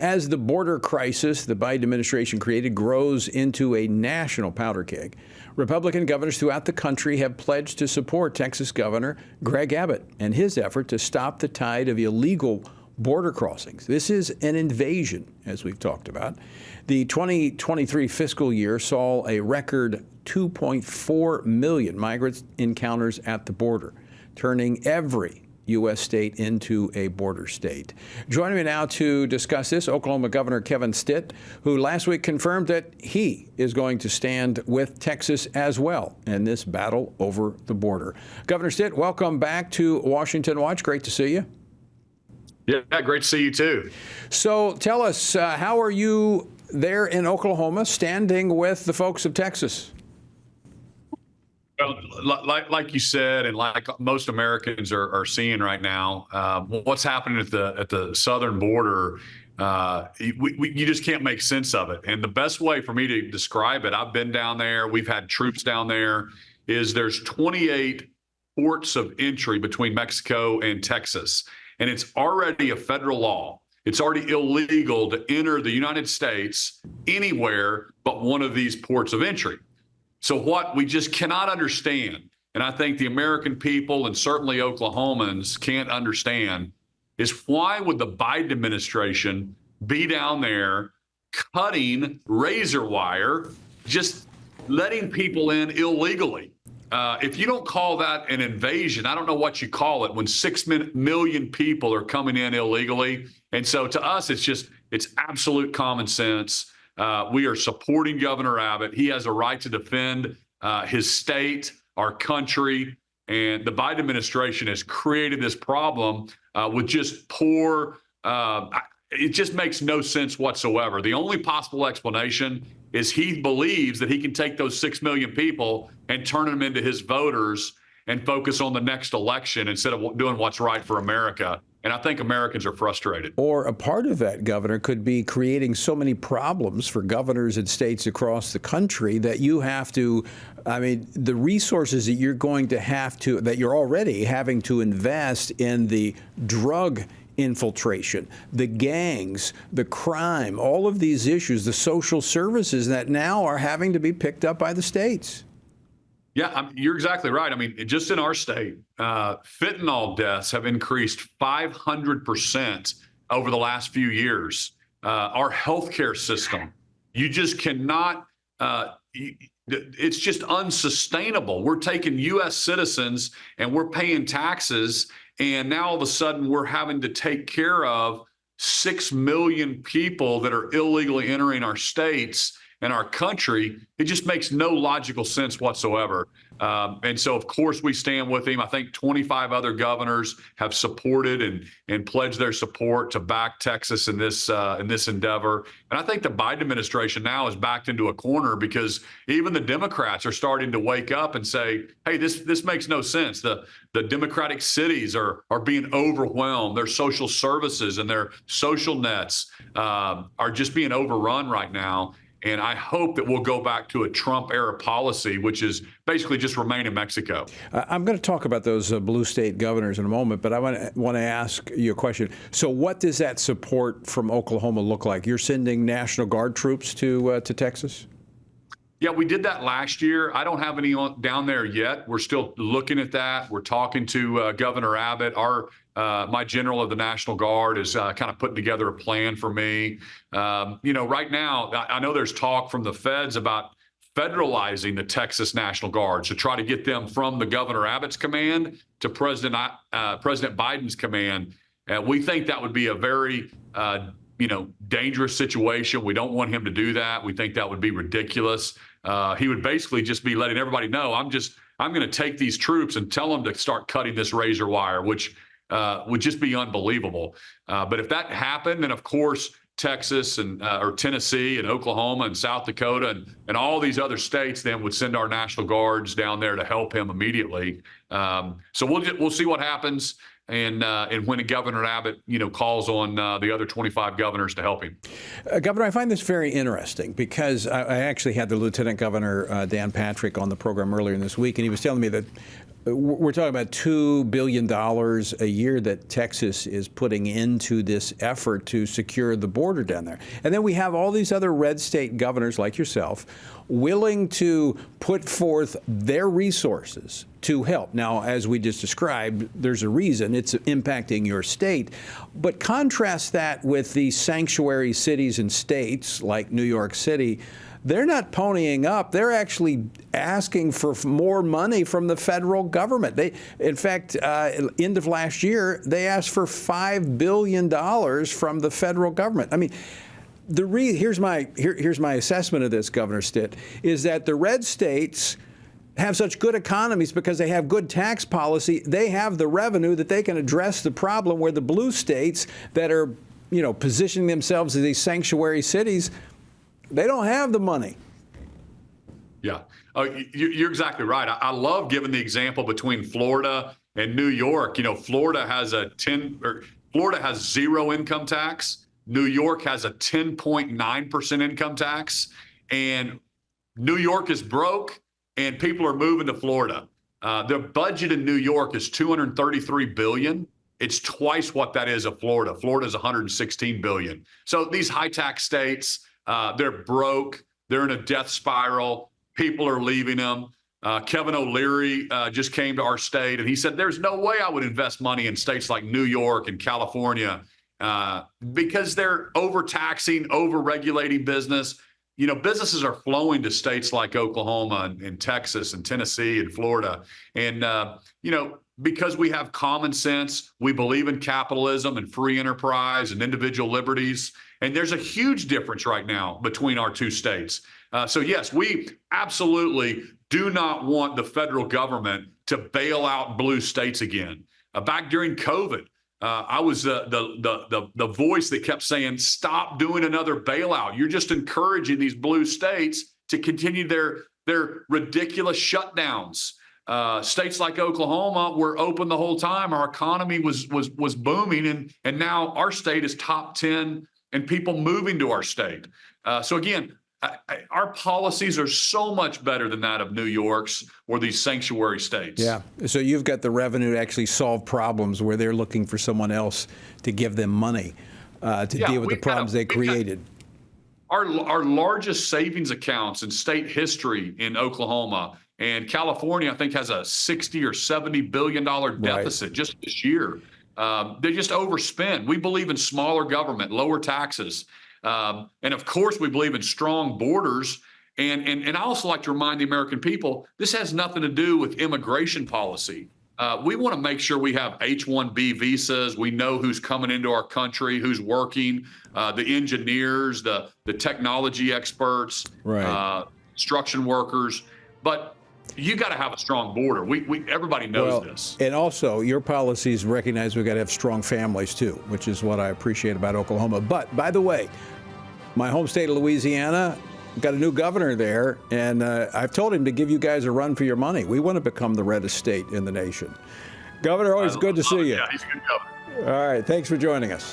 As the border crisis the Biden administration created grows into a national powder keg, Republican governors throughout the country have pledged to support Texas Governor Greg Abbott and his effort to stop the tide of illegal border crossings. This is an invasion, as we've talked about. The 2023 fiscal year saw a record 2.4 million migrant encounters at the border, turning every U.S. state into a border state. Joining me now to discuss this, Oklahoma Governor Kevin Stitt, who last week confirmed that he is going to stand with Texas as well in this battle over the border. Governor Stitt, welcome back to Washington Watch. Great to see you. Yeah, great to see you too. So tell us, how are you there in Oklahoma standing with the folks of Texas? Well, like you said, and like most Americans are seeing right now, what's happening at the southern border, you just can't make sense of it. And the best way for me to describe it, I've been down there, we've had troops down there, is there's 28 ports of entry between Mexico and Texas. And it's already a federal law. It's already illegal to enter the United States anywhere but one of these ports of entry. So what we just cannot understand, and I think the American people and certainly Oklahomans can't understand, is why would the Biden administration be down there cutting razor wire, just letting people in illegally? If you don't call that an invasion, I don't know what you call it when 6 million people are coming in illegally. And so to us, it's absolute common sense. We are supporting Governor Abbott. He has a right to defend his state, our country, and the Biden administration has created this problem with just poor. It just makes no sense whatsoever. The only possible explanation is he believes that he can take those 6 million people and turn them into his voters and focus on the next election instead of doing what's right for America. And I think Americans are frustrated. Or a part of that, Governor, could be creating so many problems for governors and states across the country that you have to, the resources that you're going to have to, that you're already having to invest in the drug infiltration, the gangs, the crime, all of these issues, the social services that now are having to be picked up by the states. Yeah, you're exactly right. Just in our state, fentanyl deaths have increased 500% over the last few years. Our healthcare system, you just cannot, it's just unsustainable. We're taking U.S. citizens and we're paying taxes, and now all of a sudden we're having to take care of 6 million people that are illegally entering our states and our country. It just makes no logical sense whatsoever. And so, of course, we stand with him. I think 25 other governors have supported and pledged their support to back Texas in this endeavor. And I think the Biden administration now is backed into a corner because even the Democrats are starting to wake up and say, hey, this makes no sense. The Democratic cities are being overwhelmed. Their social services and their social nets are just being overrun right now. And I hope that we'll go back to a Trump-era policy, which is basically just remain in Mexico. I'm going to talk about those blue state governors in a moment, but I want to ask you a question. So what does that support from Oklahoma look like? You're sending National Guard troops to Texas? Yeah, we did that last year. I don't have any down there yet. We're still looking at that. We're talking to Governor Abbott. My general of the National Guard is kind of putting together a plan for me. Right now, I know there's talk from the feds about federalizing the Texas National Guard to try to get them from the Governor Abbott's command to President Biden's command. We think that would be a very dangerous situation. We don't want him to do that. We think that would be ridiculous. He would basically just be letting everybody know, I'm going to take these troops and tell them to start cutting this razor wire, which would just be unbelievable. But if that happened, then of course Texas and or Tennessee and Oklahoma and South Dakota and all these other states then would send our National Guards down there to help him immediately. So we'll see what happens. And when Governor Abbott, calls on the other 25 governors to help him. Governor, I find this very interesting because I actually had the Lieutenant Governor Dan Patrick on the program earlier this week, and he was telling me that We're talking about $2 billion a year that Texas is putting into this effort to secure the border down there. And then we have all these other red state governors like yourself willing to put forth their resources to help. Now, as we just described, there's a reason it's impacting your state. But contrast that with the sanctuary cities and states like New York City. They're not ponying up. They're actually asking for more money from the federal government. In fact, end of last year, they asked for $5 billion from the federal government. I mean, here's my assessment of this, Governor Stitt, is that the red states have such good economies because they have good tax policy. They have the revenue that they can address the problem, where the blue states that are, positioning themselves as these sanctuary cities, they don't have the money. Yeah, you're exactly right. I love giving the example between Florida and New York. Florida has Florida has zero income tax. New York has a 10.9% income tax, and New York is broke, and people are moving to Florida. The budget in New York is $233 billion. It's twice what that is of Florida. Florida is $116 billion. So these high tax states, they're broke. They're in a death spiral. People are leaving them. Kevin O'Leary just came to our state, and he said, there's no way I would invest money in states like New York and California because they're overtaxing, over-regulating business. Businesses are flowing to states like Oklahoma and Texas and Tennessee and Florida. And, because we have common sense, we believe in capitalism and free enterprise and individual liberties. And there's a huge difference right now between our two states. So, yes, we absolutely do not want the federal government to bail out blue states again. Back during COVID, I was the voice that kept saying, stop doing another bailout. You're just encouraging these blue states to continue their ridiculous shutdowns. States like Oklahoma were open the whole time. Our economy was booming, and now our state is top 10 and people moving to our state. So again, our policies are so much better than that of New York's or these sanctuary states. Yeah. So you've got the revenue to actually solve problems where they're looking for someone else to give them money to deal with the problems they created. Our largest savings accounts in state history in Oklahoma and California, I think, has a $60 or $70 billion deficit just this year. They just overspend. We believe in smaller government, lower taxes. And of course, we believe in strong borders. And I also like to remind the American people, this has nothing to do with immigration policy. We want to make sure we have H-1B visas. We know who's coming into our country, who's working, the engineers, the technology experts, construction workers. But you got to have a strong border. Everybody knows this. And also, your policies recognize we've got to have strong families too, which is what I appreciate about Oklahoma. But by the way, my home state of Louisiana got a new governor there, and I've told him to give you guys a run for your money. We want to become the reddest state in the nation. Governor, always good to see you. Yeah, he's a good governor. All right, thanks for joining us.